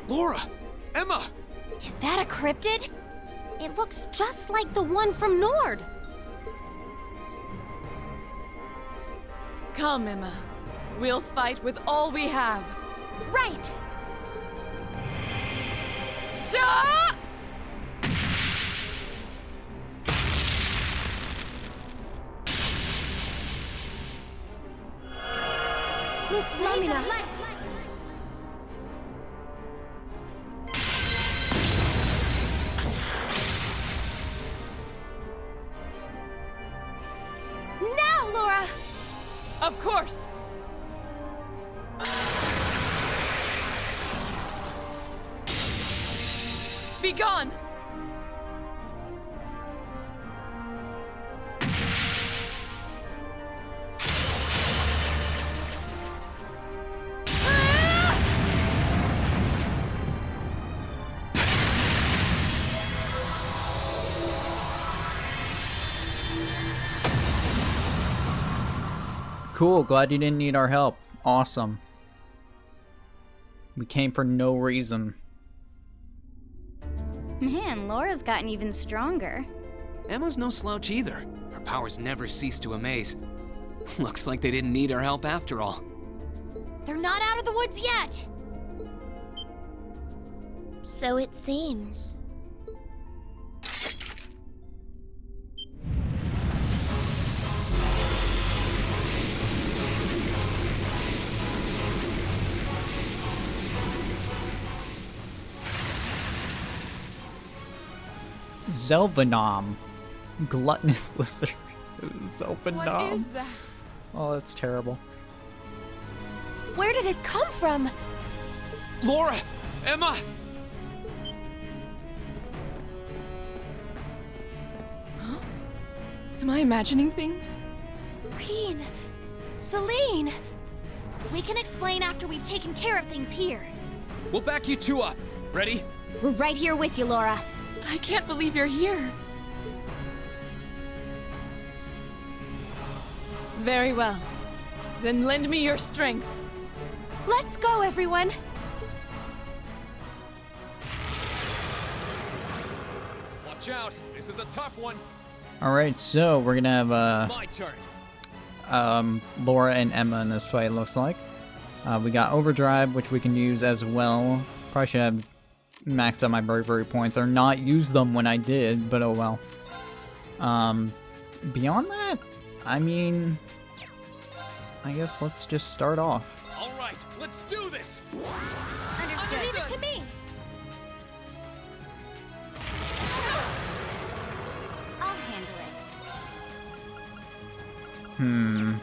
Laura! Emma! Is that a cryptid? It looks just like the one from Nord. Come, Emma. We'll fight with all we have. Right! Ja! Luke's Lamina. Now, Laura! Of course! Be gone! Cool, glad you didn't need our help. Awesome. We came for no reason. Man, Laura's gotten even stronger. Emma's no slouch either. Her powers never cease to amaze. Looks like they didn't need our help after all. They're not out of the woods yet! So it seems. Zelvenom. Gluttonous lizard. Zelvenom. What is that? Oh, that's terrible. Where did it come from? Laura! Emma! Am I imagining things? Reen! Celine! We can explain after we've taken care of things here. We'll back you two up. Ready? We're right here with you, Laura. I can't believe you're here. Very well. Then lend me your strength. Let's go, everyone! Watch out. This is a tough one. Alright, so we're gonna have My turn. Laura and Emma in this fight, looks like. We got Overdrive, which we can use as well. Probably should have maxed out my bravery points, or not use them when I did, but oh well. Beyond that, I mean, I guess let's just start off. All right, let's do this. Understood. Leave it to me! I'll handle it.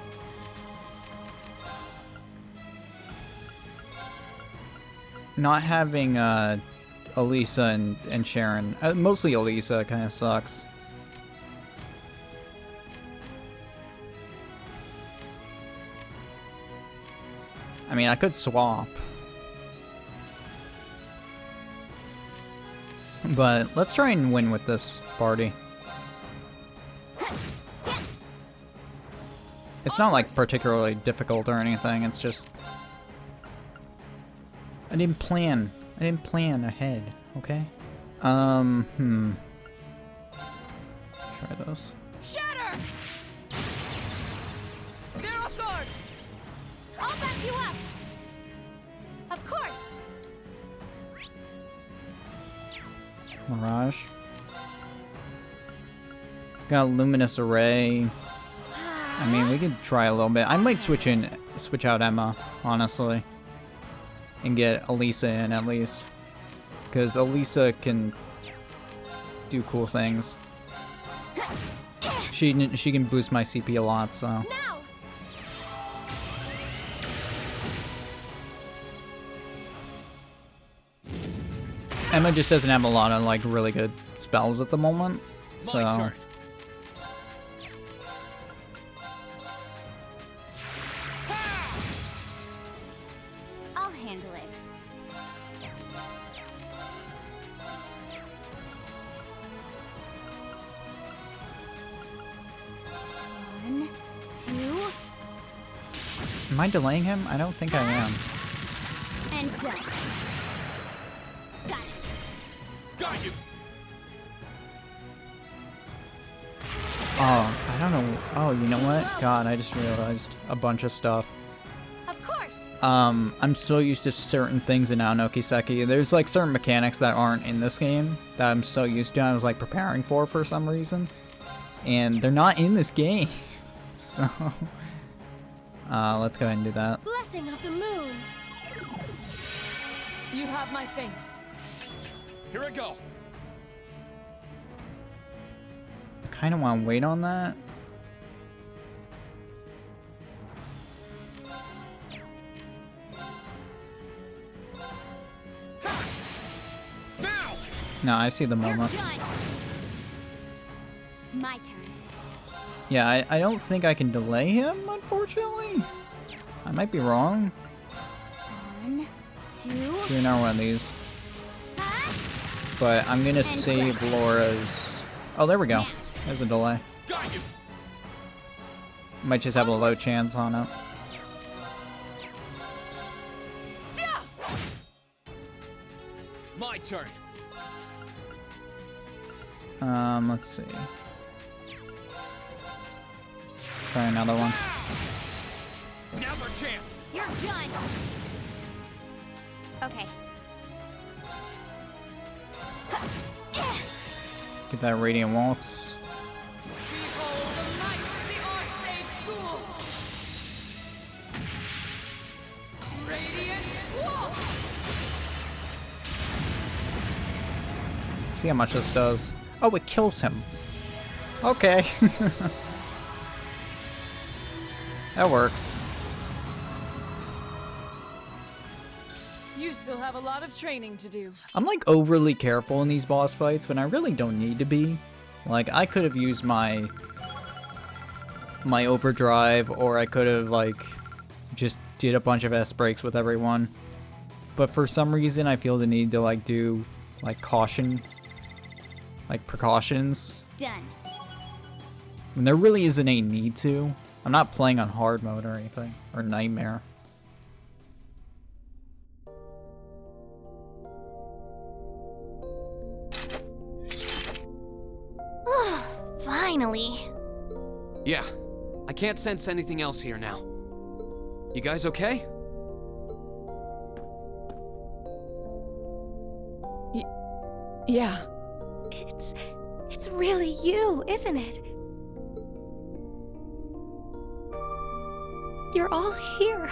Not having Elisa and Sharon, mostly Elisa, kind of sucks. I mean, I could swap. But let's try and win with this party. It's not like particularly difficult or anything, it's just I didn't plan ahead, okay? Try those. Shatter! They're off guard! I'll back you up! Of course! Mirage. Got Luminous Array. I mean, we could try a little bit. I might switch out Emma, honestly. And get Elisa in, at least. Because Elisa can do cool things. She can boost my CP a lot, so... Now! Emma just doesn't have a lot of, like, really good spells at the moment, so... My turn. I'll handle it. One, two, Am I delaying him? I don't think I am. And done. Got it. Got you! Oh, I don't know. Oh, you know what? God, I just realized a bunch of stuff. Of course. I'm so used to certain things in Aonoki Seki. There's like certain mechanics that aren't in this game that I'm so used to. I was like preparing for some reason, and they're not in this game. So, let's go ahead and do that. Blessing of the moon. You have my things. Here I go! I kind of want to wait on that. Now! No, I see the You're moment. done. My turn. Yeah, I don't think I can delay him, unfortunately. I might be wrong. 1, 2. Doing another one of these. But I'm gonna save Laura's... Oh, there we go. There's a delay. Got you! Might just have a low chance on it. My turn! Let's see. Try another one. Now's our chance! You're done. Okay. Get that Radiant Waltz. Behold the might of the Arcade School! Radiant Waltz! See how much this does. Oh, it kills him. Okay. That works. You still have a lot of training to do. I'm like overly careful in these boss fights when I really don't need to be. Like I could have used my overdrive, or I could have like just did a bunch of S breaks with everyone. But for some reason I feel the need to like do like precautions. Done. When there really isn't a need to. I'm not playing on hard mode or anything, or nightmare. Finally. Yeah, I can't sense anything else here now. You guys okay? Yeah. It's really you, isn't it? You're all here.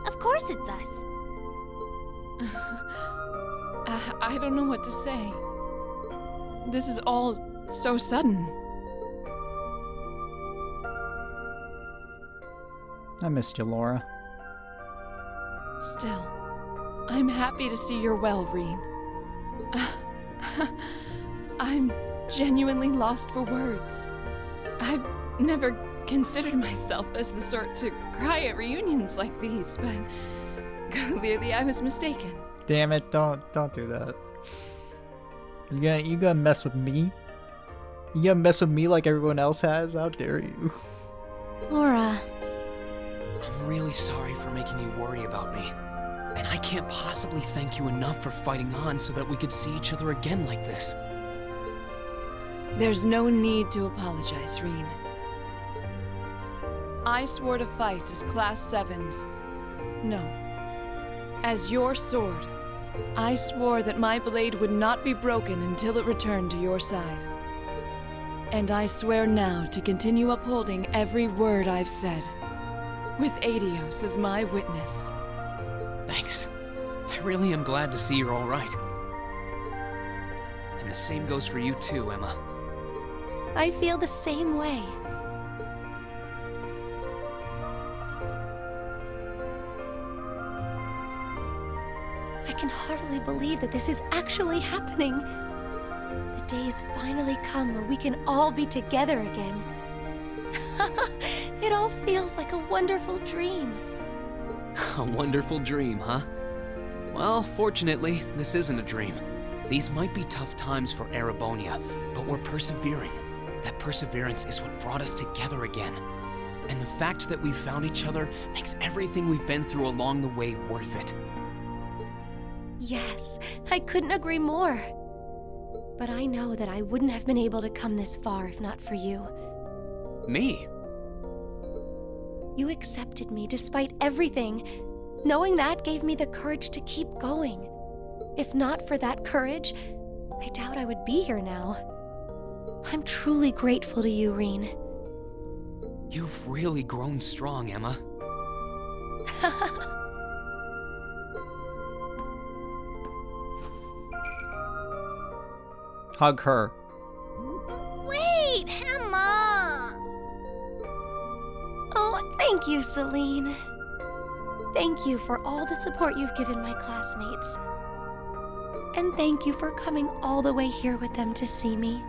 Of course it's us. I don't know what to say. This is all so sudden. I missed you, Laura. Still, I'm happy to see you're well, Reen. I'm genuinely lost for words. I've never considered myself as the sort to cry at reunions like these, but clearly I was mistaken. Damn it, don't do that. You gonna mess with me? You gonna mess with me like everyone else has? How dare you? Laura. I'm really sorry for making you worry about me. And I can't possibly thank you enough for fighting on so that we could see each other again like this. There's no need to apologize, Reen. I swore to fight as Class 7's. No. As your sword, I swore that my blade would not be broken until it returned to your side. And I swear now to continue upholding every word I've said, with Adios as my witness. Thanks. I really am glad to see you're all right. And the same goes for you too, Emma. I feel the same way. I can hardly believe that this is actually happening. The day's finally come where we can all be together again. It all feels like a wonderful dream. A wonderful dream, huh? Well, fortunately, this isn't a dream. These might be tough times for Erebonia, but we're persevering. That perseverance is what brought us together again. And the fact that we found each other makes everything we've been through along the way worth it. Yes, I couldn't agree more. But I know that I wouldn't have been able to come this far if not for you. Me? You accepted me despite everything. Knowing that gave me the courage to keep going. If not for that courage, I doubt I would be here now. I'm truly grateful to you, Reen. You've really grown strong, Emma. Hug her. Wait, Emma! Oh, thank you, Celine. Thank you for all the support you've given my classmates. And thank you for coming all the way here with them to see me.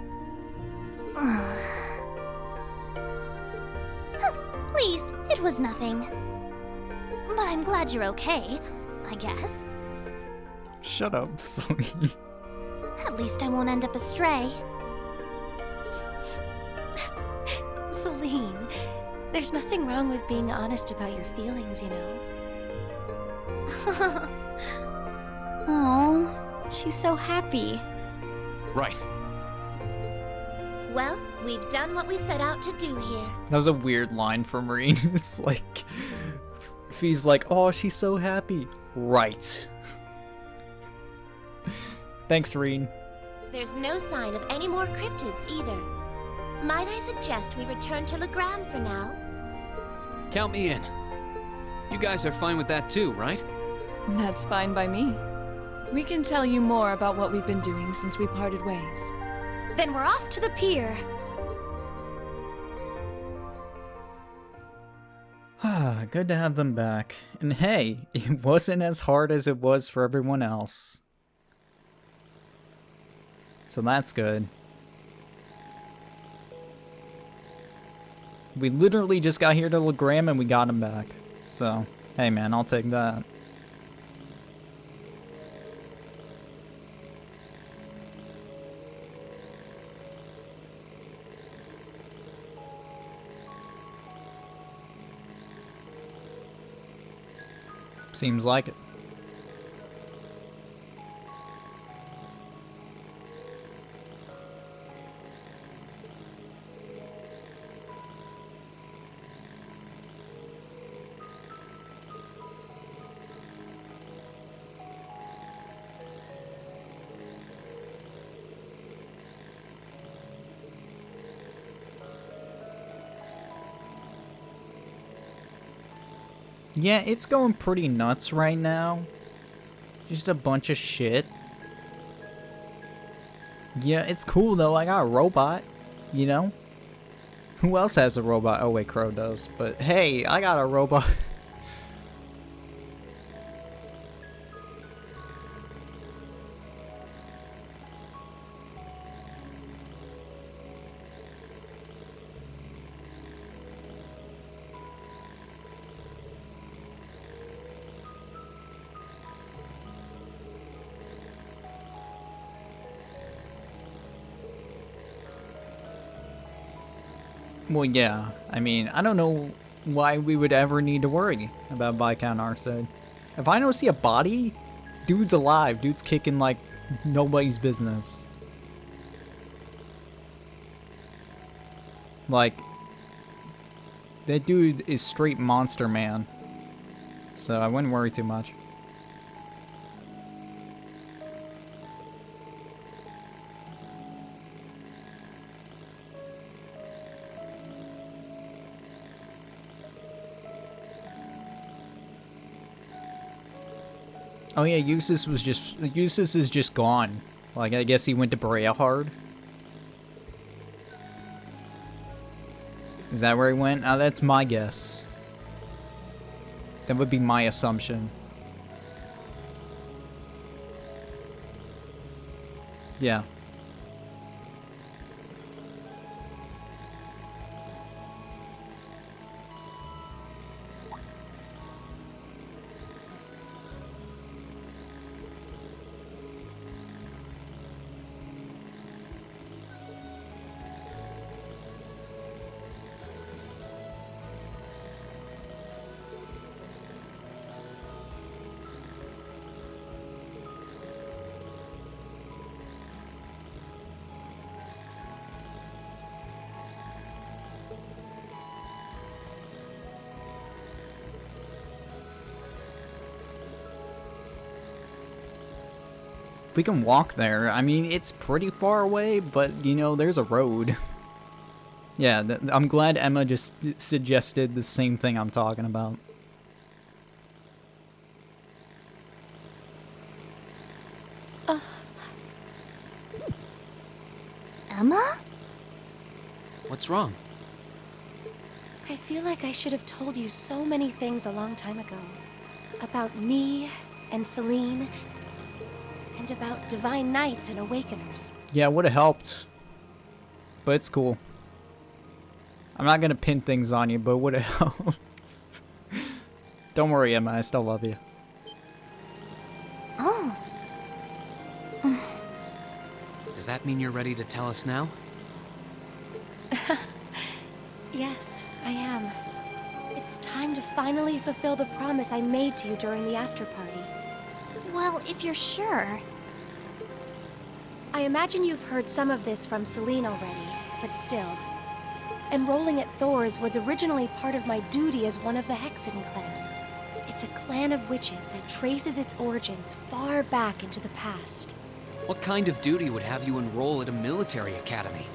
Please, it was nothing. But I'm glad you're okay, I guess. Shut up, Celine. At least I won't end up astray. Celine, there's nothing wrong with being honest about your feelings, you know. Oh, she's so happy. Right. Well, we've done what we set out to do here. That was a weird line from Reen. It's like, Fee's like, oh, she's so happy. Right. Thanks, Reen. There's no sign of any more cryptids either. Might I suggest we return to Legram for now? Count me in. You guys are fine with that too, right? That's fine by me. We can tell you more about what we've been doing since we parted ways. Then we're off to the pier. Good to have them back. And hey, it wasn't as hard as it was for everyone else. So that's good. We literally just got here to Legram and we got him back. So, hey man, I'll take that. Seems like it. Yeah, it's going pretty nuts right now. Just a bunch of shit. Yeah, it's cool though. I got a robot, you know? Who else has a robot? Oh wait, Crow does. But hey, I got a robot. Well, yeah. I mean, I don't know why we would ever need to worry about Viscount Arcid. If I don't see a body, dude's alive. Dude's kicking like nobody's business. Like, that dude is straight monster man. So I wouldn't worry too much. Oh yeah, Eustace is just gone. Like, I guess he went to Breahard. Is that where he went? That's my guess. That would be my assumption. Yeah. We can walk there. I mean, it's pretty far away, but, you know, there's a road. Yeah, I'm glad Emma just suggested the same thing I'm talking about. Emma? What's wrong? I feel like I should have told you so many things a long time ago. About me and Celine, and about divine knights and awakeners. Yeah, it would have helped. But it's cool. I'm not gonna pin things on you, but it would have helped. Don't worry, Emma, I still love you. Oh. Does that mean you're ready to tell us now? Yes, I am. It's time to finally fulfill the promise I made to you during the after party. Well, if you're sure. I imagine you've heard some of this from Celine already, but still. Enrolling at Thor's was originally part of my duty as one of the Hexen clan. It's a clan of witches that traces its origins far back into the past. What kind of duty would have you enroll at a military academy?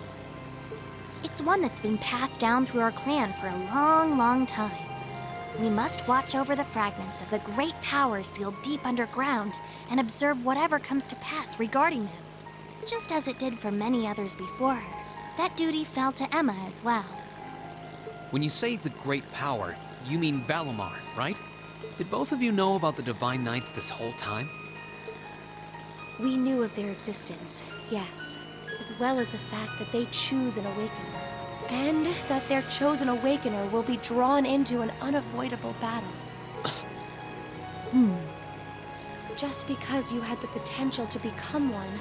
It's one that's been passed down through our clan for a long, long time. We must watch over the fragments of the great powers sealed deep underground and observe whatever comes to pass regarding them. Just as it did for many others before her, that duty fell to Emma as well. When you say the great power, you mean Valimar, right? Did both of you know about the Divine Knights this whole time? We knew of their existence, yes, as well as the fact that they choose an awakener, and that their chosen awakener will be drawn into an unavoidable battle. Just because you had the potential to become one,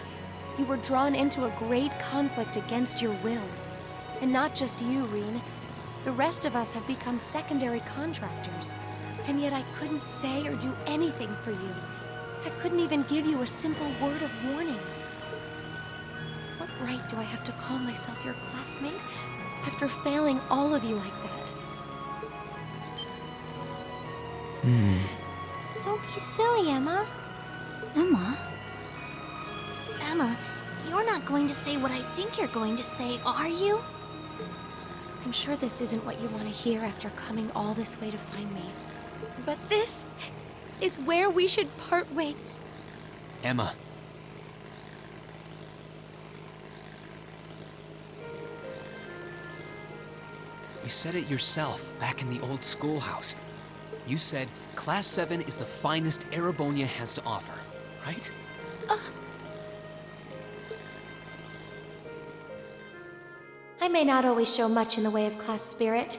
you were drawn into a great conflict against your will. And not just you, Reen. The rest of us have become secondary contractors. And yet I couldn't say or do anything for you. I couldn't even give you a simple word of warning. What right do I have to call myself your classmate after failing all of you like that? Don't be silly, Emma. Emma? Emma, you're not going to say what I think you're going to say, are you? I'm sure this isn't what you want to hear after coming all this way to find me. But this is where we should part ways. Emma. You said it yourself back in the old schoolhouse. You said Class 7 is the finest Erebonia has to offer, right? I may not always show much in the way of class spirit,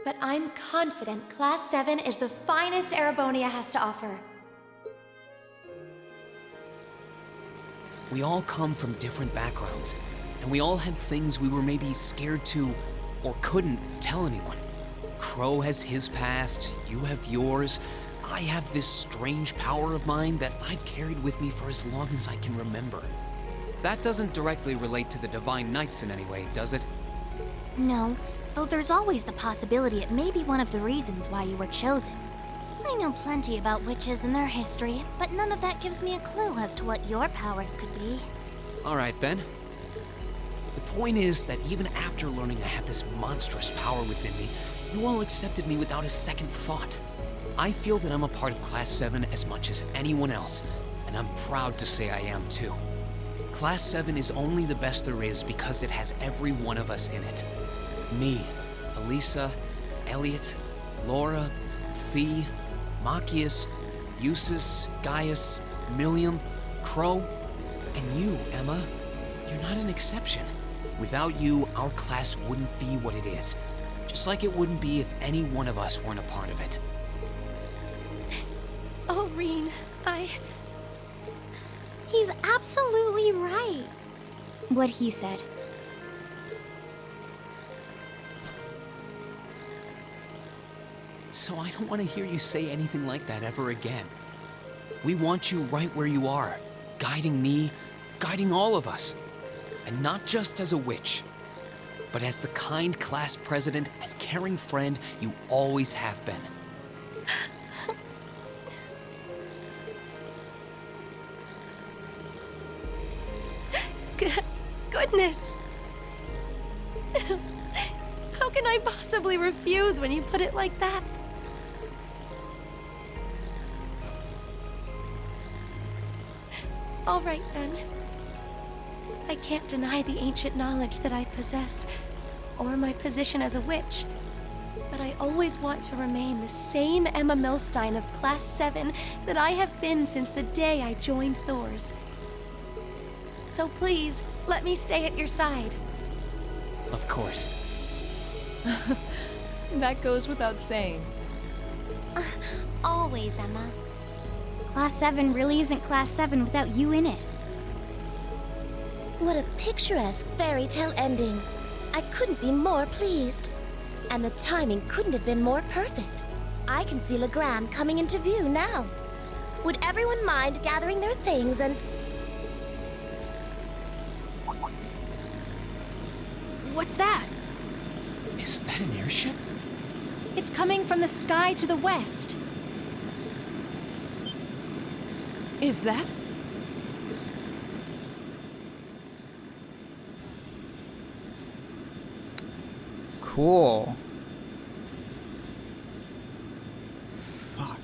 but I'm confident Class 7 is the finest Erebonia has to offer. We all come from different backgrounds, and we all had things we were maybe scared to or couldn't tell anyone. Crow has his past, you have yours. I have this strange power of mine that I've carried with me for as long as I can remember. That doesn't directly relate to the Divine Knights in any way, does it? No, though there's always the possibility it may be one of the reasons why you were chosen. I know plenty about witches and their history, but none of that gives me a clue as to what your powers could be. All right, Ben. The point is that even after learning I had this monstrous power within me, you all accepted me without a second thought. I feel that I'm a part of Class 7 as much as anyone else, and I'm proud to say I am too. Class 7 is only the best there is because it has every one of us in it. Me, Elisa, Elliot, Laura, Fee, Machias, Eustace, Gaius, Milliam, Crow, and you, Emma. You're not an exception. Without you, our class wouldn't be what it is. Just like it wouldn't be if any one of us weren't a part of it. Oh, Reen, He's absolutely right. What he said. So I don't want to hear you say anything like that ever again. We want you right where you are, guiding me, guiding all of us. And not just as a witch, but as the kind class president and caring friend you always have been. goodness! How can I possibly refuse when you put it like that? All right, then. I can't deny the ancient knowledge that I possess, or my position as a witch. But I always want to remain the same Emma Milstein of Class 7 that I have been since the day I joined Thor's. So please, let me stay at your side. Of course. That goes without saying. Always, Emma. Class 7 really isn't Class 7 without you in it. What a picturesque fairy tale ending. I couldn't be more pleased. And the timing couldn't have been more perfect. I can see Legram coming into view now. Would everyone mind gathering their things and... What's that? Is that an airship? It's coming from the sky to the west. Is that? Cool. Fuck.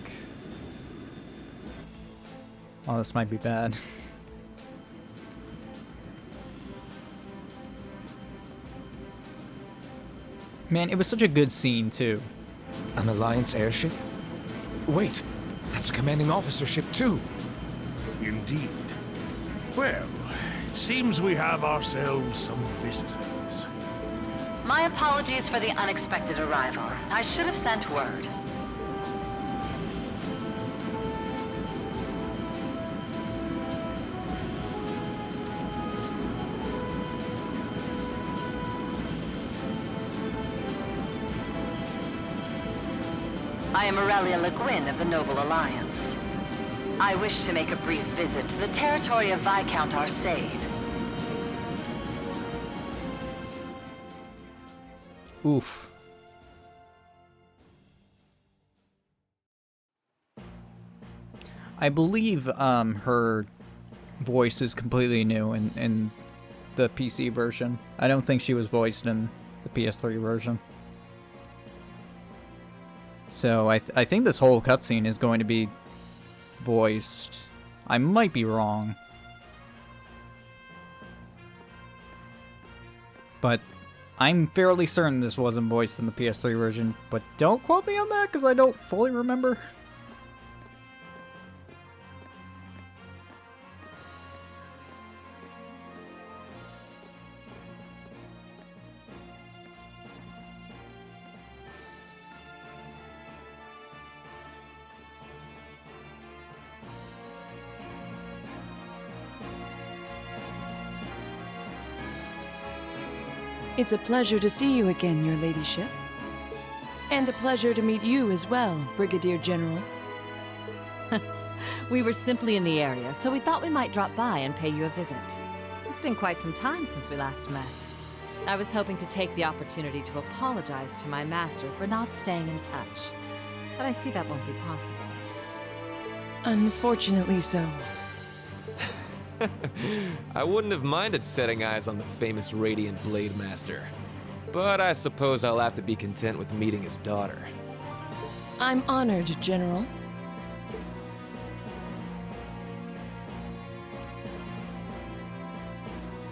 Oh, this might be bad. Man, it was such a good scene, too. An Alliance airship? Wait, that's a commanding officer ship too. Indeed. Well, it seems we have ourselves some visitors. My apologies for the unexpected arrival. I should have sent word. I am Aurelia Le Guin of the Noble Alliance. I wish to make a brief visit to the territory of Viscount Arcade. Oof. I believe her voice is completely new in the PC version. I don't think she was voiced in the PS3 version. So I think this whole cutscene is going to be voiced. I might be wrong. But I'm fairly certain this wasn't voiced in the PS3 version, but don't quote me on that because I don't fully remember. It's a pleasure to see you again, your ladyship. And a pleasure to meet you as well, Brigadier General. We were simply in the area, so we thought we might drop by and pay you a visit. It's been quite some time since we last met. I was hoping to take the opportunity to apologize to my master for not staying in touch, but I see that won't be possible. Unfortunately so. I wouldn't have minded setting eyes on the famous Radiant Blade Master. But I suppose I'll have to be content with meeting his daughter. I'm honored, General.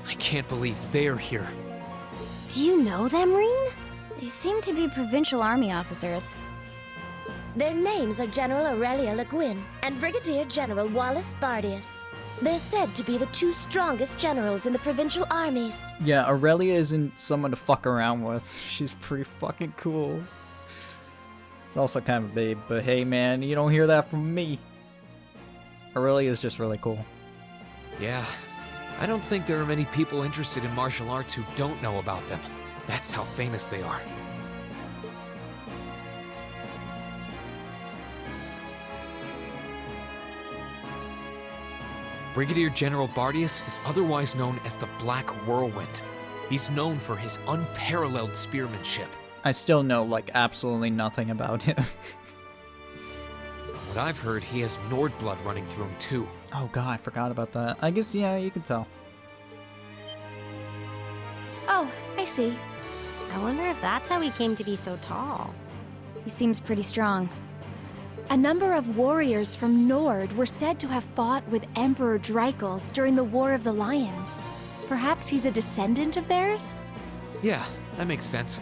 I can't believe they're here. Do you know them, Reen? They seem to be provincial army officers. Their names are General Aurelia Le Guin and Brigadier General Wallace Bardius. They're said to be the two strongest generals in the provincial armies. Yeah, Aurelia isn't someone to fuck around with. She's pretty fucking cool. She's also kind of a babe, but hey man, you don't hear that from me. Aurelia is just really cool. Yeah, I don't think there are many people interested in martial arts who don't know about them. That's how famous they are. Brigadier General Bardius is otherwise known as the Black Whirlwind. He's known for his unparalleled spearmanship. I still know, like, absolutely nothing about him. What I've heard, he has Nord blood running through him too. Oh god, I forgot about that. I guess, yeah, you can tell. I see. I wonder if that's how he came to be so tall. He seems pretty strong. A number of warriors from Nord were said to have fought with Emperor Dreichels during the War of the Lions. Perhaps he's a descendant of theirs? Yeah, that makes sense.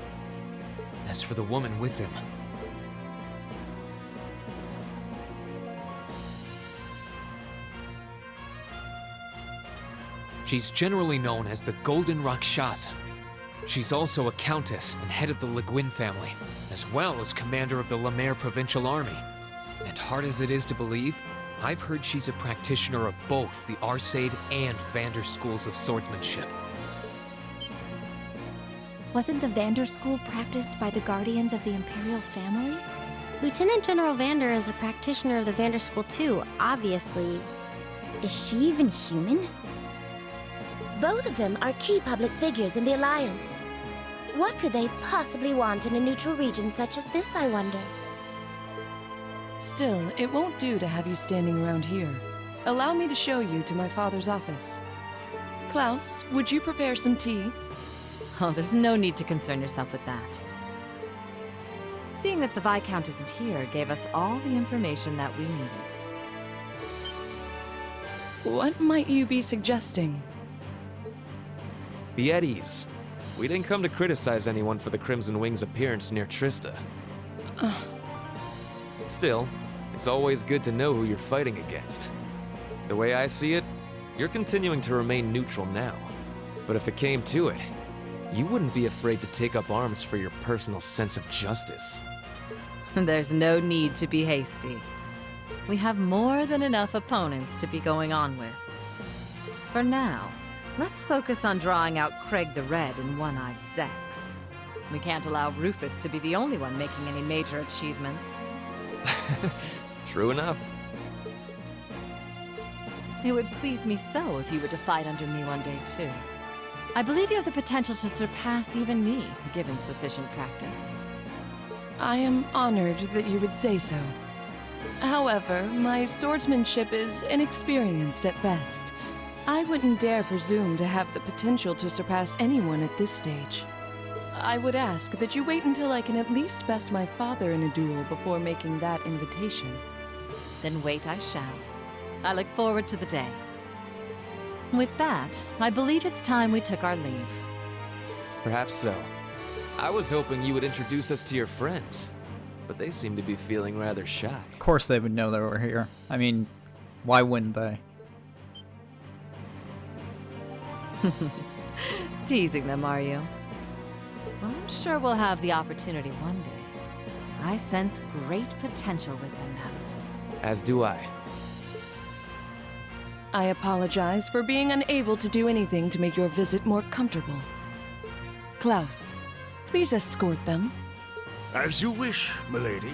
As for the woman with him, she's generally known as the Golden Rakshasa. She's also a countess and head of the Leguin family, as well as commander of the Lemaire Provincial Army. And hard as it is to believe, I've heard she's a practitioner of both the Arcade and Vander schools of swordsmanship. Wasn't the Vander school practiced by the guardians of the Imperial family? Lieutenant General Vander is a practitioner of the Vander School too, obviously. Is she even human? Both of them are key public figures in the Alliance. What could they possibly want in a neutral region such as this, I wonder? Still, it won't do to have you standing around here. Allow me to show you to my father's office. Klaus, would you prepare some tea? Oh, there's no need to concern yourself with that. Seeing that the Viscount isn't here gave us all the information that we needed. What might you be suggesting? Be at ease. We didn't come to criticize anyone for the Crimson Wing's appearance near Trista. Still, it's always good to know who you're fighting against. The way I see it, you're continuing to remain neutral now. But if it came to it, you wouldn't be afraid to take up arms for your personal sense of justice. There's no need to be hasty. We have more than enough opponents to be going on with. For now, let's focus on drawing out Craig the Red and One-Eyed Zex. We can't allow Rufus to be the only one making any major achievements. True enough. It would please me so if you were to fight under me one day, too. I believe you have the potential to surpass even me, given sufficient practice. I am honored that you would say so. However, my swordsmanship is inexperienced at best. I wouldn't dare presume to have the potential to surpass anyone at this stage. I would ask that you wait until I can at least best my father in a duel before making that invitation. Then wait I shall. I look forward to the day. With that, I believe it's time we took our leave. Perhaps so. I was hoping you would introduce us to your friends, but they seem to be feeling rather shy. Of course they would know that we're here. I mean, why wouldn't they? Teasing them, are you? Well, I'm sure we'll have the opportunity one day. I sense great potential within them. As do I. I apologize for being unable to do anything to make your visit more comfortable. Klaus, please escort them. As you wish, milady.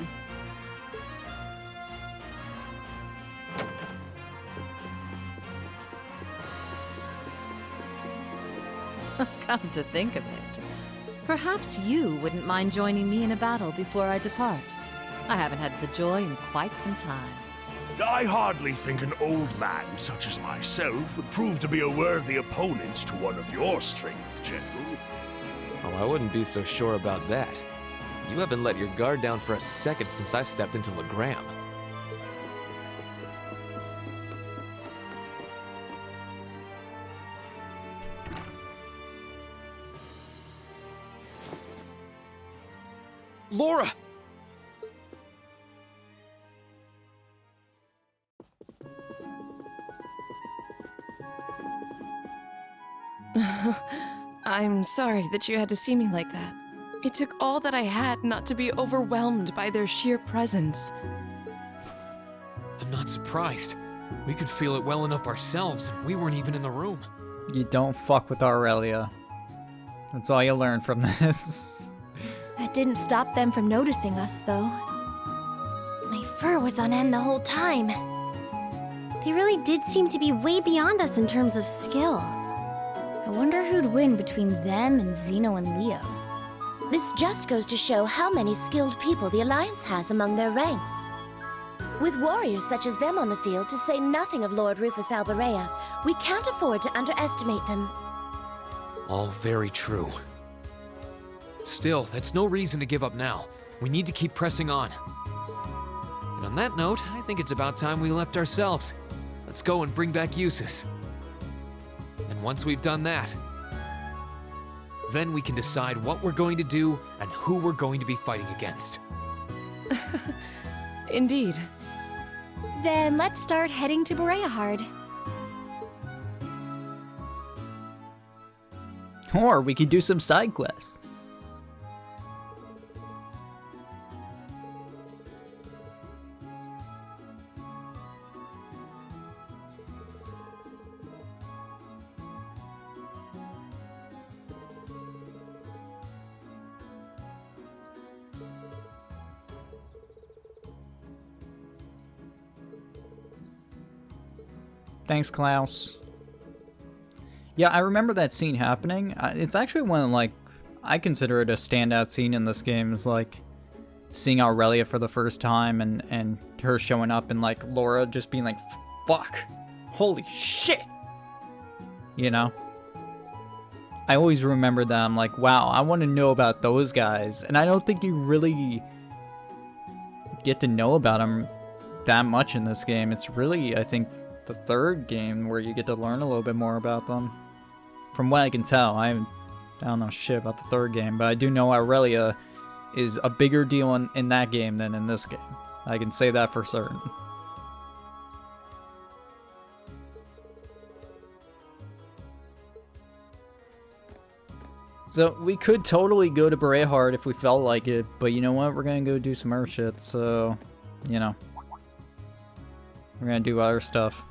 Come to think of it, perhaps you wouldn't mind joining me in a battle before I depart. I haven't had the joy in quite some time. I hardly think an old man such as myself would prove to be a worthy opponent to one of your strength, General. Oh, I wouldn't be so sure about that. You haven't let your guard down for a second since I stepped into Legram. Laura! I'm sorry that you had to see me like that. It took all that I had not to be overwhelmed by their sheer presence. I'm not surprised. We could feel it well enough ourselves, and we weren't even in the room. You don't fuck with Aurelia. That's all you learn from this. That didn't stop them from noticing us, though. My fur was on end the whole time. They really did seem to be way beyond us in terms of skill. I wonder who'd win between them and Zeno and Leo. This just goes to show how many skilled people the Alliance has among their ranks. With warriors such as them on the field, to say nothing of Lord Rufus Alberea, we can't afford to underestimate them. All very true. Still, that's no reason to give up now. We need to keep pressing on. And on that note, I think it's about time we left ourselves. Let's go and bring back Eustace. And once we've done that, then we can decide what we're going to do and who we're going to be fighting against. Indeed. Then let's start heading to Bereahard. Or we could do some side quests. Thanks, Klaus. Yeah, I remember that scene happening. It's actually one of, like, I consider it a standout scene in this game, is like seeing Aurelia for the first time and her showing up and like Laura just being like, fuck, holy shit, you know? I always remember that. I'm like, wow, I want to know about those guys. And I don't think you really get to know about them that much in this game. It's really, I think, the third game where you get to learn a little bit more about them. From what I can tell, I don't know shit about the third game, but I do know Aurelia is a bigger deal in that game than in this game. I can say that for certain. So we could totally go to Bereahard if we felt like it, but you know what? We're gonna go do some Earth shit, so, you know. We're gonna do other stuff.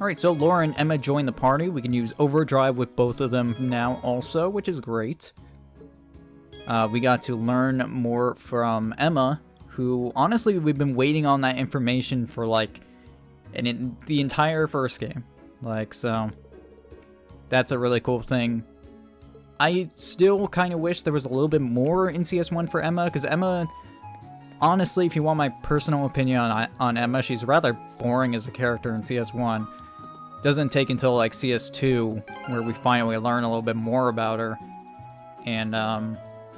Alright, so Laura and Emma joined the party. We can use Overdrive with both of them now also, which is great. We got to learn more from Emma, who, honestly, we've been waiting on that information for, like, the entire first game. Like, so, that's a really cool thing. I still kind of wish there was a little bit more in CS1 for Emma, because Emma, honestly, if you want my personal opinion on Emma, she's rather boring as a character in CS1. Doesn't take until like CS2 where we finally learn a little bit more about her. And,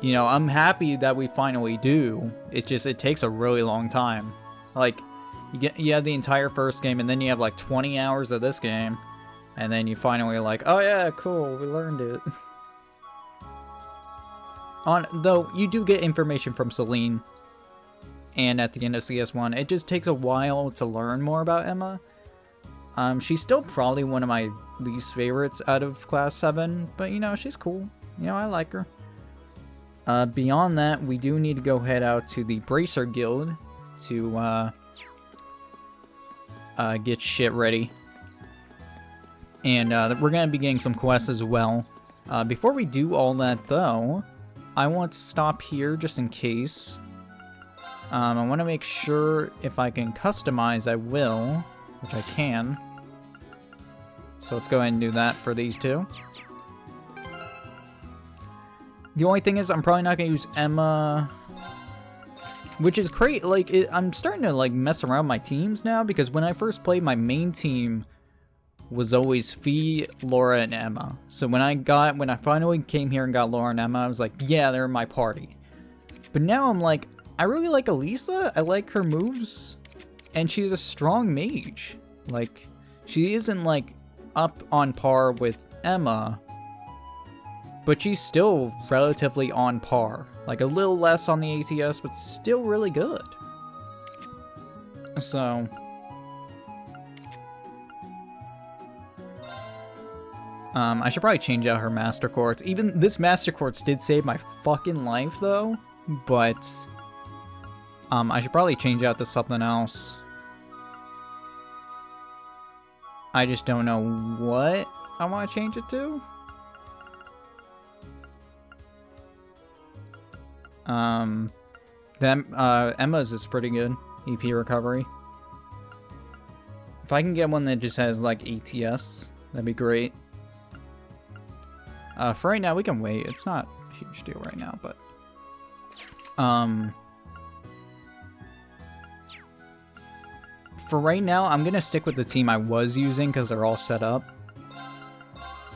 you know, I'm happy that we finally do. It takes a really long time. Like, you have the entire first game, and then you have like 20 hours of this game, and then you finally like, oh yeah, cool, we learned it. Though, you do get information from Celine, and at the end of CS1, it just takes a while to learn more about Emma. She's still probably one of my least favorites out of Class 7, but, you know, she's cool. You know, I like her. Beyond that, we do need to go head out to the Bracer Guild to, get shit ready. And, we're gonna be getting some quests as well. Before we do all that, though, I want to stop here just in case. I want to make sure if I can customize, I will. Which I can. So let's go ahead and do that for these two. The only thing is I'm probably not going to use Emma. Which is great. Like, I'm starting to like mess around my teams now. Because when I first played, my main team was always Fee, Laura, and Emma. So when I finally came here and got Laura and Emma, I was like, yeah, they're in my party. But now I'm like, I really like Elisa. I like her moves. And she's a strong mage. Like, she isn't, like, up on par with Emma, but she's still relatively on par. Like, a little less on the ATS, but still really good. So, I should probably change out her Master Quartz. Even this Master Quartz did save my fucking life, though, but I should probably change out to something else. I just don't know what I want to change it to. Emma's is pretty good. EP recovery. If I can get one that just has like ATS, that'd be great. For right now, we can wait. It's not a huge deal right now, but for right now, I'm gonna stick with the team I was using because they're all set up.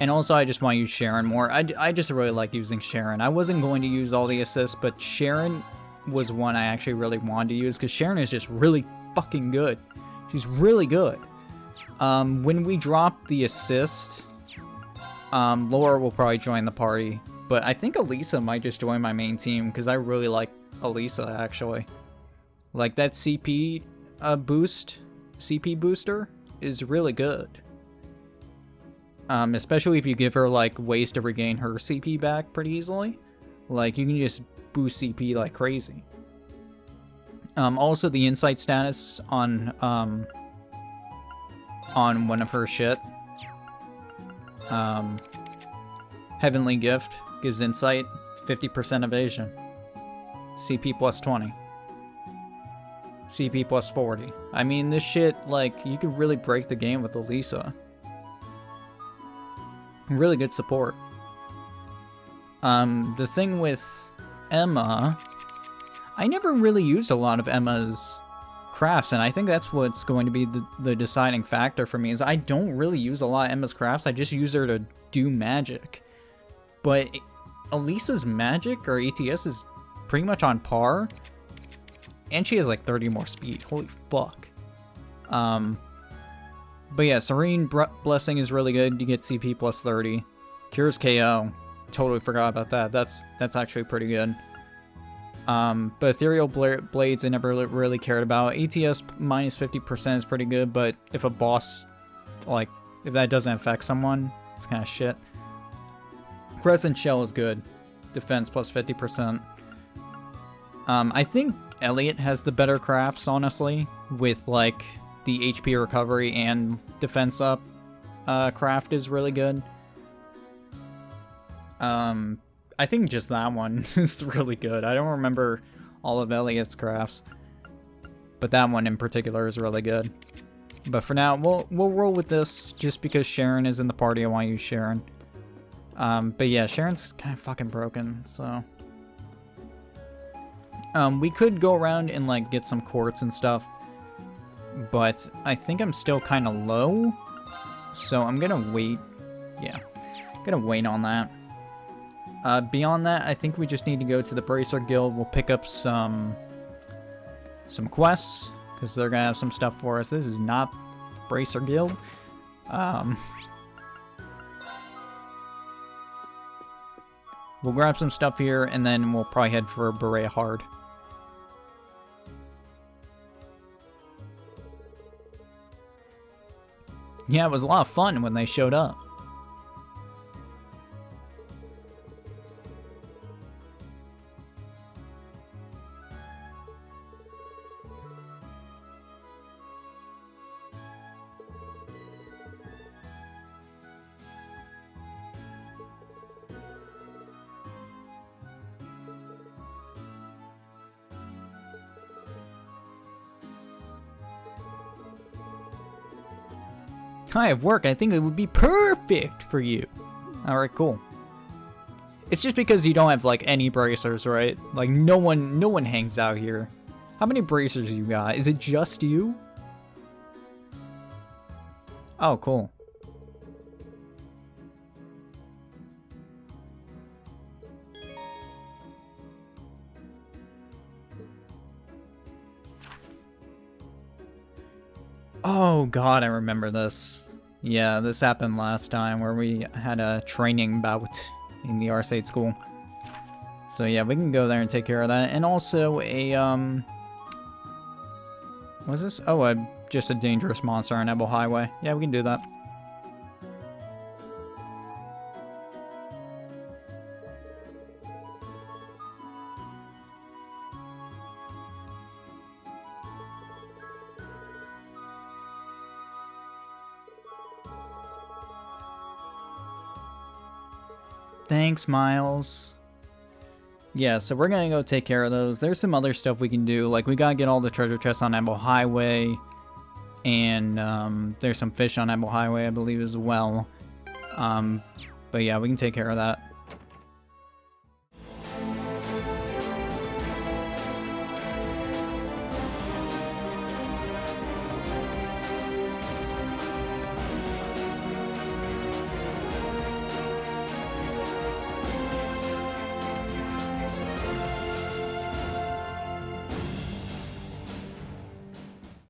And also, I just want to use Sharon more. I just really like using Sharon. I wasn't going to use all the assists, but Sharon was one I actually really wanted to use because Sharon is just really fucking good. She's really good. When we drop the assist, Laura will probably join the party. But I think Elisa might just join my main team because I really like Elisa, actually. Like, that CP CP booster is really good. Especially if you give her, like, ways to regain her CP back pretty easily. Like, you can just boost CP like crazy. Also, the insight status on one of her shit. Heavenly Gift gives insight, 50% evasion. CP plus 20. CP plus 40. I mean, this shit, like, you could really break the game with Elisa. Really good support. The thing with Emma, I never really used a lot of Emma's crafts, and I think that's what's going to be the deciding factor for me, is I don't really use a lot of Emma's crafts. I just use her to do magic. But Elisa's magic, or ATS, is pretty much on par. And she has like 30 more speed. Holy fuck. But yeah, Serene Blessing is really good. You get CP plus 30. Cures KO. Totally forgot about that. That's actually pretty good. But Ethereal Blades I never really cared about. ATS minus 50% is pretty good, but if a boss, like, if that doesn't affect someone, it's kind of shit. Crescent Shell is good. Defense plus 50%. I think Elliot has the better crafts, honestly, with, like, the HP recovery and defense up craft is really good. I think just that one is really good. I don't remember all of Elliot's crafts, but that one in particular is really good. But for now, we'll roll with this just because Sharon is in the party. I want to use Sharon. But yeah, Sharon's kind of fucking broken, so we could go around and like get some quartz and stuff, but I think I'm still kind of low, so I'm gonna wait. Yeah, gonna wait on that. Beyond that, I think we just need to go to the Bracer Guild. We'll pick up some quests, because they're gonna have some stuff for us. This is not Bracer Guild. We'll grab some stuff here, and then we'll probably head for Berea Hard. Yeah, it was a lot of fun when they showed up. I have work. I think it would be perfect for you. Alright, cool. It's just because you don't have, like, any bracers, right? Like, no one hangs out here. How many bracers you got? Is it just you? Oh, cool. Oh god, I remember this. Yeah, this happened last time where we had a training bout in the Arcade school. So yeah, we can go there and take care of that. And also a, what's this? Oh, just a dangerous monster on Ebel Highway. Yeah, we can do that. Thanks, Miles. Yeah, so we're gonna go take care of those. There's some other stuff we can do. Like, we gotta get all the treasure chests on Emerald Highway. And there's some fish on Emerald Highway, I believe, as well. But yeah, we can take care of that.